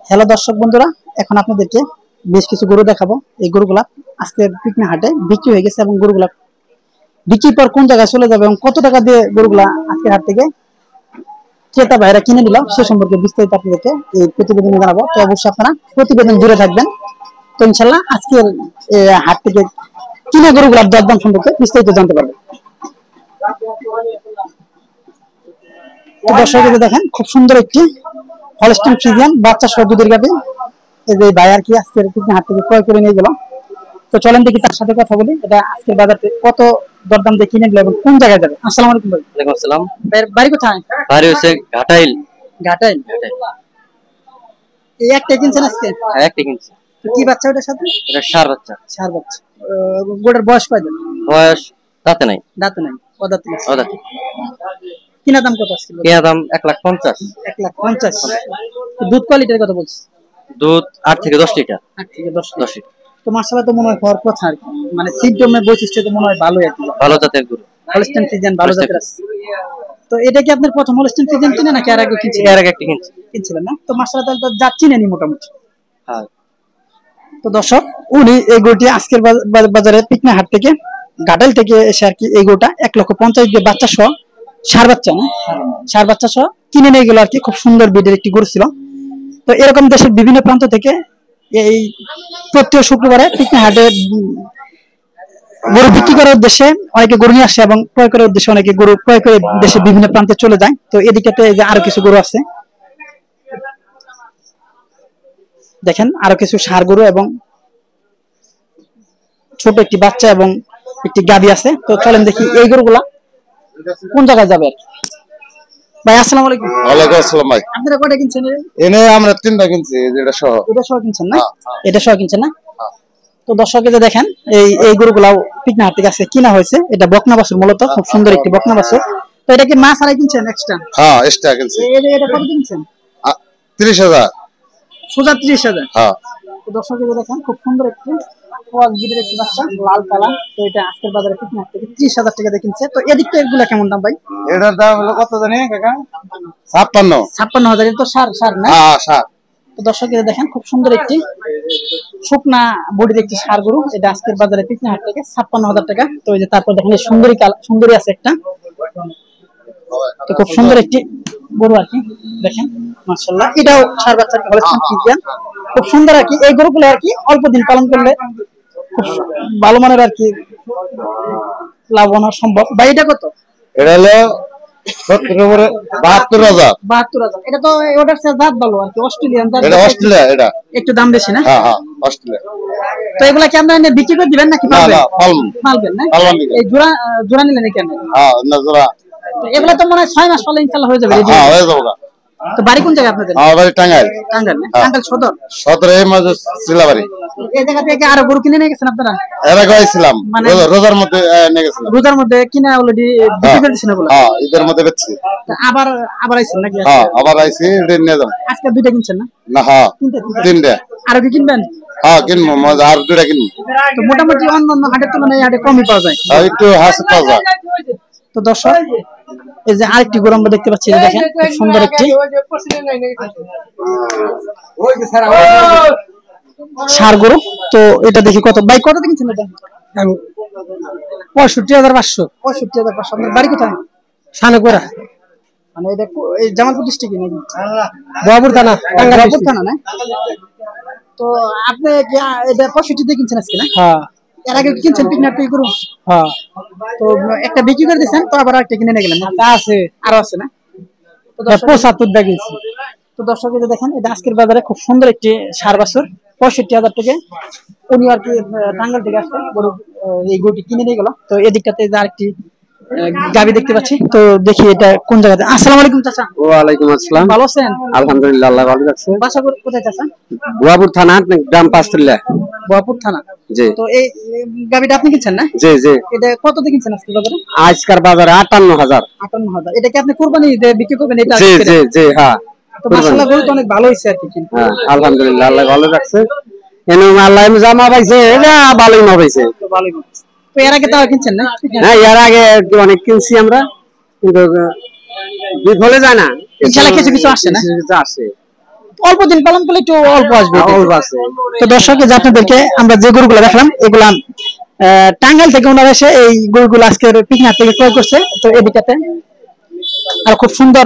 Hello দর্শক বন্ধুরা, এখন আপনাদেরকে বেশ কিছু গরু দেখাবো। এই গরুগুলা আজকে পিকনিক হাটে বিক্রি হয়ে গেছে এবং গরুগুলা বিক্রির পর কোন জায়গায় চলে যাবে এবং কত টাকা দিয়ে গরুগুলা আজকের হাট থেকে ক্রেতা ভাইরা কিনে নিল সে সম্পর্কে বিস্তারিত আপনাদেরকে এই প্রতিবেদনে জানাবো। তো অবশ্যই আপনারা প্রতিবেদন জুড়ে থাকবেন। তো ইনশাল্লাহ আজকের হাট থেকে কিনে গরুগুলার দরদাম সম্পর্কে বিস্তারিত জানতে পারবেন। দর্শক দেখেন খুব সুন্দর একটি হলস্টাইন ফ্রিজিয়ান বাচ্চা সহ দুধের গাভী এই যে ভাই আর কি আজকের হাট থেকে ক্রয় করে নিয়ে গেল। তো চলেন দেখি তার সাথে কথা বলি, এটা আজকের বাজারে কত দরদাম দিয়ে কিনে নিল এবং কোন জায়গায় যাবে। আসসালামু আলাইকুম ভাই। ওয়ালাইকুম আসসালাম। বাড়ি কোথায়? বাড়ি হচ্ছে ঘাটাইল। ঘাটাইল। এই একটা কিনছেন আজকে? হ্যাঁ, একটা কিনছি। তো কি বাচ্চা ওটার সাথে? এটা ষাঁড় বাচ্চা। ষাঁড় বাচ্চা। গোটার বয়স কয় দিন? বয়স দাঁতে নাই। দাঁতে নাই, অদাঁতে। অদাঁতে। কিনা দাম কত আজকে? কিনা দাম 1,50,000। 1,50,000। দুধ কোয়ালিটির কথা বলছি। দুধ 8 থেকে 10 লিটার। 8 থেকে 10 লিটার। তো মাশাআল্লাহ, তো মনে হয় হওয়ার কথা আর কি, মানে সিম্পটমের বৈশিষ্ট্য তো মনে হয় ভালোই আর কি। ভালো জাতের গরু। হলস্টাইন ফ্রিজিয়ান ভালো জাতের আছে। তো এটা কি আপনার প্রথম হলস্টাইন ফ্রিজিয়ান কিনা নাকি আর আগে কিনছিলেন? এর আগে একটা কিনছি। কিনছিলেন না? তো মাশাআল্লাহ তাহলে তো জাত চিনেনি মোটামুটি। হ্যাঁ। তো দর্শক উনি এই গরুটি আজকের বাজারে পিকনিক হাট থেকে ঘাটাইল থেকে এসে আর কি এই গরুটা 1,50,000 দিয়ে বাচ্চা সহ ষাঁড় বাচ্চা না ষাঁড় বাচ্চা সহ কিনে নিয়ে গেল আর কি। খুব সুন্দর বিডের একটি গরু ছিল। তো এরকম দেশের বিভিন্ন প্রান্ত থেকে এই প্রতি শুক্রবারে পিকনিক হাটে গরু বিক্রি করার উদ্দেশ্যে অনেকে গরু নিয়ে আসে এবং ক্রয় করার উদ্দেশ্যে অনেকে গরু ক্রয় করে দেশের বিভিন্ন প্রান্তে চলে যায়। তো এদিকে যে আরো কিছু গরু আছে দেখেন, আরো কিছু ষাঁড় গরু এবং ছোট একটি বাচ্চা এবং একটি গাভী আছে। তো চলেন দেখি এই গরুগুলা কোন জায়গায় যাবে। ভাই আসসালামু আলাইকুম। ওয়ালাইকুম আসসালাম ভাই। আপনারা কয়টা কিনছেন? এনে আমরা 3টা কিনছি, এটা সহ। এটা সহ কিনছেন না? এটা সহ কিনছেন না? তো দর্শক যে দেখেন এই গরুগুলা পিকনিক হাট থেকে আজকে কিনা হয়েছে। এটা বকনা বাছুর, মূলত খুব সুন্দর একটি বকনা বাছুর। তো এটা কি মাছ আড়াই কিনছেন এক্সট্রা? হ্যাঁ, এক্সট্রা কিনছি। এটা কত কিনছেন? 30,000। সোজা 30,000। হ্যাঁ। তো দর্শক যে দেখেন খুব সুন্দর একটি কোয়াক গিরের একটি বাচ্চা, লাল কালার। তো এটা আজকের বাজারে পিকনিক হাট থেকে 30,000 টাকা দিয়ে কিনছে। তো এদিকটা এগুলা কেমন দাম ভাই? এটার দাম হলো কত জানি কাকা? 56,000। 56,000। এটা তো ষাঁড় না? হ্যাঁ, ষাঁড়। তো দর্শক দেখেন খুব সুন্দর একটি শুকনা বডির একটি ষাঁড় গরু। এটা আজকের বাজারে পিকনিক হাট থেকে 56,000 টাকা। তো এই যে তারপর দেখেন সুন্দরী আছে একটা। তো খুব সুন্দর একটি গরু আর কি, দেখেন মাশাআল্লাহ। এটাও ষাঁড় বাচ্চা হলস্টাইন ফ্রিজিয়ান, খুব সুন্দর আর কি। এই গরুগুলো আর কি অল্প দিন পালন করলে খুব ভালো মানের আর কি লাভবান হওয়া সম্ভব। বা এটা কত? এটা হলো 72,000। 72,000। এটা তো ওটার চেয়ে জাত ভালো আর কি, অস্ট্রেলিয়ান জাত। এটা অস্ট্রেলিয়া, এটা একটু দাম বেশি না? হ্যাঁ হ্যাঁ, অস্ট্রেলিয়া। তো এগুলা কি আমরা বিক্রি করে দিবেন নাকি পালবেন? পালবেন না? এই জোড়া নিলেন কেন? হ্যাঁ, না জোড়া। তো এগুলা তো মনে হয় 6 মাস পালে ইনশাআল্লাহ হয়ে যাবে। হ্যাঁ, হয়ে যাবে। তো বাড়ি কোন জায়গা আপনাদের? আমার বাড়ি টাঙ্গাইল। টাঙ্গাইল না? টাঙ্গাইল সদর। সদর এই মাঝে সিলাবাড়ি। এই জায়গা থেকে আরো গরু কিনে নিয়ে গেছেন আপনারা? এর আগে আইছিলাম, রোজার মধ্যে নিয়ে গেছিলাম। রোজার মধ্যে কিনে অলরেডি বিক্রি করে দিছেন ওগুলা? হ্যাঁ, ঈদের মধ্যে বেচছি। আবার আইছেন নাকি? হ্যাঁ, আবার আইছি, এটা নিয়ে যাব। আজকে দুইটা কিনছেন না? না, হ্যাঁ, 3টা। আরো কি কিনবেন? হ্যাঁ, কিনবো, আর 2টা কিনবো। তো মোটামুটি অন্যান্য হাটের তুলনায় এই হাটে কমই পাওয়া যায়। একটু হাসি পাওয়া যায়। তো দর্শক এই যে আরেকটি গরু আমরা দেখতে পাচ্ছি, দেখেন খুব সুন্দর একটি ষাঁড় গরু। তো এটা দেখি কত ভাই, কত কিনছেন এটা? 65,500। 65,500। আপনার বাড়ি কোথায়? সানেকুড়া। মানে এটা এই জামালপুর ডিস্ট্রিক্টে নাকি? বহাপুর থানা। বহাপুর থানা না? তো আপনি কি এটা 65 দিয়ে কিনছেন আজকে না? হ্যাঁ। এর আগে কিনছেন পিকনিক থেকে গরু? হ্যাঁ। তো একটা বিক্রি করে দিয়েছেন, তো আবার একটা কিনে নিয়ে গেলেন? আছে, আরো আছে না? তো 75 দিয়ে কিনছি। তো দর্শক দেখেন এটা আজকের বাজারে খুব সুন্দর একটি ষাঁড় বাছুর, 65,000 টাকা। উনি আর কি টাঙ্গাইল থেকে আসছে গরু, এই গরুটি কিনে নিয়ে গেল। তো এদিকটাতে আরেকটি গাবি দেখতে পাচ্ছি। তো দেখি এটা কোন জায়গাতে। আসসালামু আলাইকুম চাচা। ওয়ালাইকুম আসসালাম। ভালো আছেন? আলহামদুলিল্লাহ, আল্লাহ ভালো রাখছে। বাসা কোথায় চাচা? বুয়াপুর থানা, গ্রাম পাঁচতলা। বুয়াপুর থানা। জি। তো এই গাবিটা আপনি কিনছেন না? জি জি। এটা কত দিয়ে কিনছেন আজকে বাজারে? আজকের বাজারে 58,000। 58,000। এটা কি আপনি কুরবানি ঈদে বিক্রি করবেন? এটা জি জি জি। হ্যাঁ। তো মাশাআল্লাহ গরু তো অনেক ভালো হইছে আর কি। হ্যাঁ, আলহামদুলিল্লাহ, আল্লাহ ভালো রাখছে। এনে আল্লাহ জামা পাইছে, এটা ভালোই না পাইছে। তো ভালোই হইছে। তো এর আগে তাও কিনছেন না? হ্যাঁ এর আগে অনেক কিনছি আমরা, কিন্তু বিফলে যায় না। ইনশাআল্লাহ কিছু কিছু আসে না? কিছু কিছু আসে। অল্প দিন পালন করলে একটু অল্প আসবে। অল্প আছে। তো দর্শক এই যে আপনাদেরকে আমরা যে গরুগুলো দেখলাম এগুলা টাঙ্গাইল থেকে ওনারা এসে এই গরুগুলো আজকের পিকনার থেকে ক্রয় করছে। তো এই দিকটাতে আর খুব সুন্দর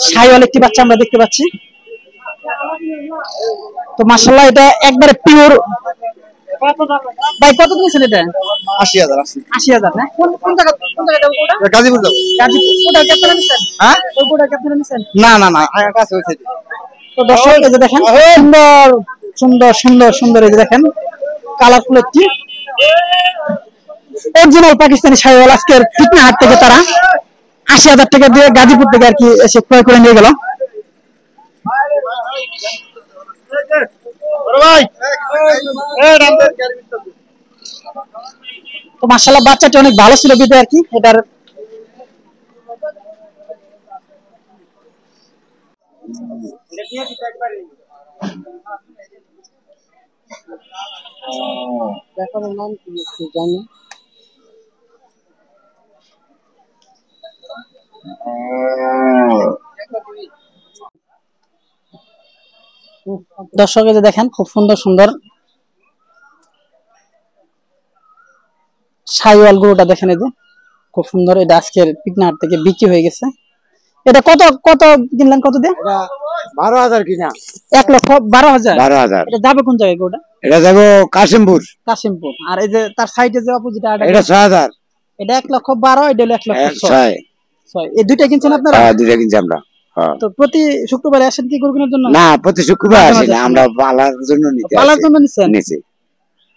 শাহিওয়াল একটি বাচ্চা আমরা দেখতে পাচ্ছি। তো মাশাআল্লাহ এটা একবারে পিওর। ভাই কত দিয়েছেন এটা? 80,000 80,000 না? কোন জায়গা যাবো ওটা? গাজীপুর যাবো। গাজীপুর ওটা ক্যাপ্টেন নিছেন? হ্যাঁ ওই গোটা ক্যাপ্টেন নিছেন? না কাছে হয়েছে। তো দর্শক এই যে দেখেন সুন্দর সুন্দর সুন্দর সুন্দর এই যে দেখেন কালারফুল একটি অরিজিনাল পাকিস্তানি শাহিওয়াল আজকের ফিটনা হাট থেকে তারা 80,000 টাকা দিয়ে গাজীপুর থেকে আর কি এসে ক্রয় করে নিয়ে গেল। তো মাশাআল্লাহ বাচ্চাটি অনেক ভালো ছিল বিদে আর কি এটার ব্যাপারের নাম কি জানি। দর্শক এই যে দেখেন খুব সুন্দর সুন্দর শাহিওয়াল গরুটা দেখেন, এই যে খুব সুন্দর। এটা আজকের পিকনার থেকে বিক্রি হয়ে গেছে। এটা কত কত কিনলেন কত দিয়ে? 12,000 কিনা। 1,12,000। 12,000। এটা যাবে কোন জায়গায় গরুটা? এটা যাবো কাশিমপুর। কাশিমপুর। আর এই যে তার সাইডে যে অপোজিট এটা 6,000। এটা 1,12,000, এটা হলো 1,06,000। 6। এই দুইটা কিনছেন আপনারা? হ্যাঁ দুইটা কিনছি আমরা। তো প্রতি শুক্রবারে আসেন কি গরু কেনার জন্য? না প্রতি শুক্রবার আসি না, আমরা পালার জন্য নিতে পালার জন্য নিছেন? নিছি।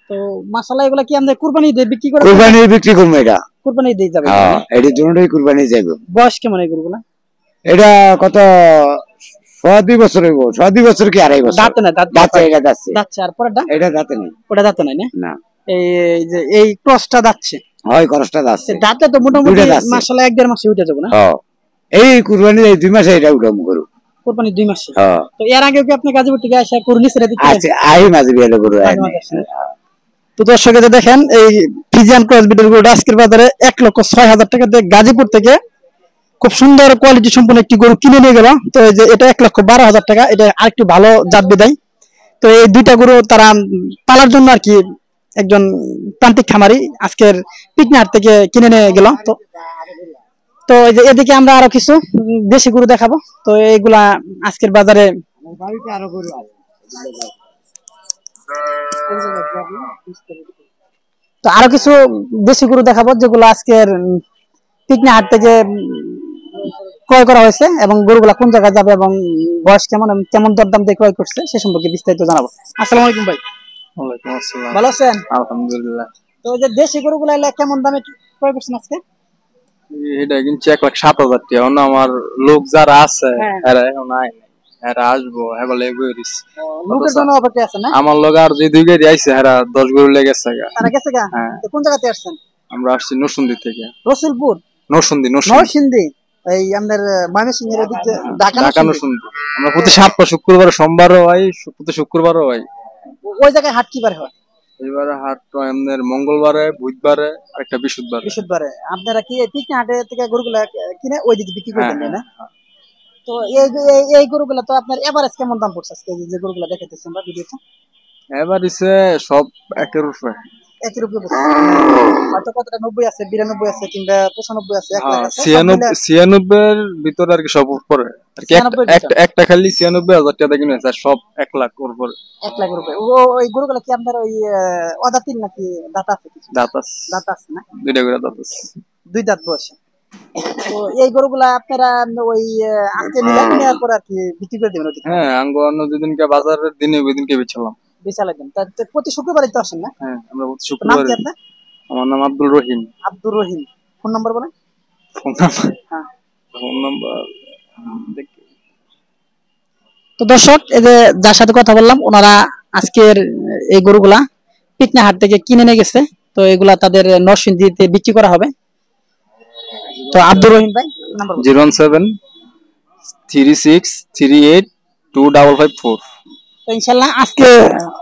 তো মাশাআল্লাহ এগুলা কি আমরা কুরবানি দিয়ে বিক্রি করে? কুরবানি বিক্রি করবো এটা। কুরবানি দিয়ে যাবে? হ্যাঁ এটার জন্যই কুরবানি যাইব। বয়স কেমন এই গরুগুলা? এটা কত 2 বছর হইব। 2 বছর কি 2.5 বছর? দাঁতে না? দাঁতে। এটা দাঁতে। দাঁতছে। আর পরেরটা? এটা দাঁতে নেই। ওটা দাঁতে নাই না? না। এই যে এই ক্রসটা দাঁতছে। হয় খরচটা দাঁতে। দাঁতে তো মোটামুটি মাশাআল্লাহ 1-1.5 মাসে উঠে যাবে না? হ্যাঁ এই কুরবানি এই 2 মাসে এটা উঠাম গরু। কুরবানি 2 মাসে? হ্যাঁ। তো এর আগে কি আপনি গাজীপুর থেকে আসা কুরবানি ছেড়ে দিতে? আচ্ছা আই মাঝে বিয়ালে গরু আই। তো দর্শক যে দেখেন এই ফিজিয়ান ক্রস বিটের গরুটা আজকের বাজারে 1,06,000 টাকা দিয়ে গাজীপুর থেকে খুব সুন্দর কোয়ালিটি সম্পন্ন একটি গরু কিনে নিয়ে গেল। তো এই যে এটা 1,12,000 টাকা। এটা আরেকটু ভালো জাত বিদায়। তো এই দুইটা গরু তারা পালার জন্য আর কি একজন প্রান্তিক খামারি আজকের পিকনার থেকে কিনে নিয়ে গেল। তো এই যে এদিকে আমরা আরো কিছু দেশি গরু দেখাবো। তো এইগুলা আজকের বাজারে আরো গরু আছে। তো আরো কিছু দেশি গরু দেখাবো যেগুলো আজকের পিকনা হাট থেকে ক্রয় করা হয়েছে এবং গরুগুলা কোন জায়গায় যাবে এবং বয়স কেমন এবং কেমন দরদাম দিয়ে ক্রয় করছে সে সম্পর্কে বিস্তারিত জানাবো। আসসালামু আলাইকুম ভাই। ওয়ালাইকুম আসসালাম। ভালো আছেন? আলহামদুলিল্লাহ। তো এই যে দেশি গরুগুলা কেমন দামে ক্রয় করছেন আজকে? এটা কিনছি 1,07,000 টাকা। অন্য আমার লোক যারা আছে এরা এখন আয় নাই, এরা আসবো হেবলে গরিস। লোকের জন্য অপেক্ষা আছে না? আমার লোক আর যে 2 গাড়ি আইছে এরা 10 গরু লেগে গেছে। তারা গেছে গা? তো কোন জায়গাতে আসছেন? আমরা আসছি নরসিংদী থেকে। রসুলপুর? নরসিংদী এই আমাদের ময়মনসিংহের দিকে ঢাকা নরসিংদী। আমরা প্রতি সপ্তাহ শুক্রবার সোমবারও হয়, প্রতি শুক্রবারও হয়। ওই জায়গায় হাট কি বারে হয়? এবারে হাট তো আমাদের মঙ্গলবারে, বুধবারে আর একটা বৃহস্পতিবারে। বৃহস্পতিবারে। আপনারা কি এই পিকনা হাটে থেকে গরুগুলা কিনে ওই দিকে বিক্রি করে দেন না? তো এই গরুগুলা তো আপনার এভারেজ কেমন দাম পড়ছে আজকে যে গরুগুলা দেখাইতেছেন আমরা ভিডিওতে? এবারে সব একের উপরে। একের উপরে পড়ছে। হয়তো কতটা 90 আছে, 92 আছে কিংবা 95 আছে, 1 লাখ আছে। 96 এর ভিতরে আর কি সব উপরে। আর কি একটা খালি 96,000 টাকা কিনে আছে, আর সব 1 লাখ উপরে। 1 লাখের উপরে। ওই গরুগুলা কি আপনার ওই অদাঁতিল নাকি দাঁত আছে কিছু? দাঁত আছে না? দুইটা করে দাঁত আছে। 2 দাঁত বয়সে। তো এই গরুগুলা আপনারা ওই আজকে নিলাম নেওয়ার পর আর কি বিক্রি করে দিবেন ওদিকে? হ্যাঁ আঙ্গ অন্য যেদিনকে বাজারের দিনে ওই দিনকে বেচলাম। বেচালাম। তা প্রতি শুক্রবারই তো আসেন না? হ্যাঁ আমরা প্রতি শুক্রবার। নাম কি আপনার? আমার নাম আব্দুল রহিম। আব্দুর রহিম। ফোন নাম্বার বলেন। Phone number? হ্যাঁ ফোন নাম্বার দেখি। তো দর্শক এই যে যার সাথে কথা বললাম ওনারা আজকের এই গরুগুলা পিকনা হাট থেকে কিনে নিয়ে গেছে। তো এগুলা তাদের নরসিংদীতে বিক্রি করা হবে। তো আব্দুর রহিম ভাই নাম্বার 01736382554। তো ইনশাআল্লাহ আজকে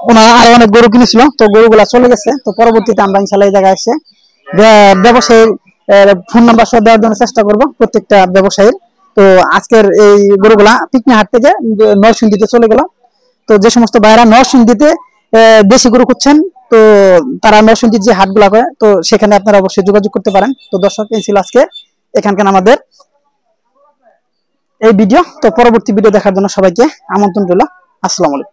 ওনারা আরো অনেক গরু কিনেছিল, তো গরুগুলা চলে গেছে। তো পরবর্তীতে আমরা ইনশাল্লাহ এই জায়গায় এসে ব্যবসায়ীর ফোন নাম্বার সহ দেওয়ার জন্য চেষ্টা করব প্রত্যেকটা ব্যবসায়ীর। তো আজকের এই গরুগুলা পিকনি হাট থেকে নরসিংদীতে চলে গেল। তো যে সমস্ত ভাইরা নরসিংদীতে দেশি গরু খুঁজছেন, তো তারা নরসিংদীর যে হাটগুলা করে, তো সেখানে আপনারা অবশ্যই যোগাযোগ করতে পারেন। তো দর্শক, এই ছিল আজকে এখানকার আমাদের এই ভিডিও। তো পরবর্তী ভিডিও দেখার জন্য সবাইকে আমন্ত্রণ রইল। আসসালামু আলাইকুম।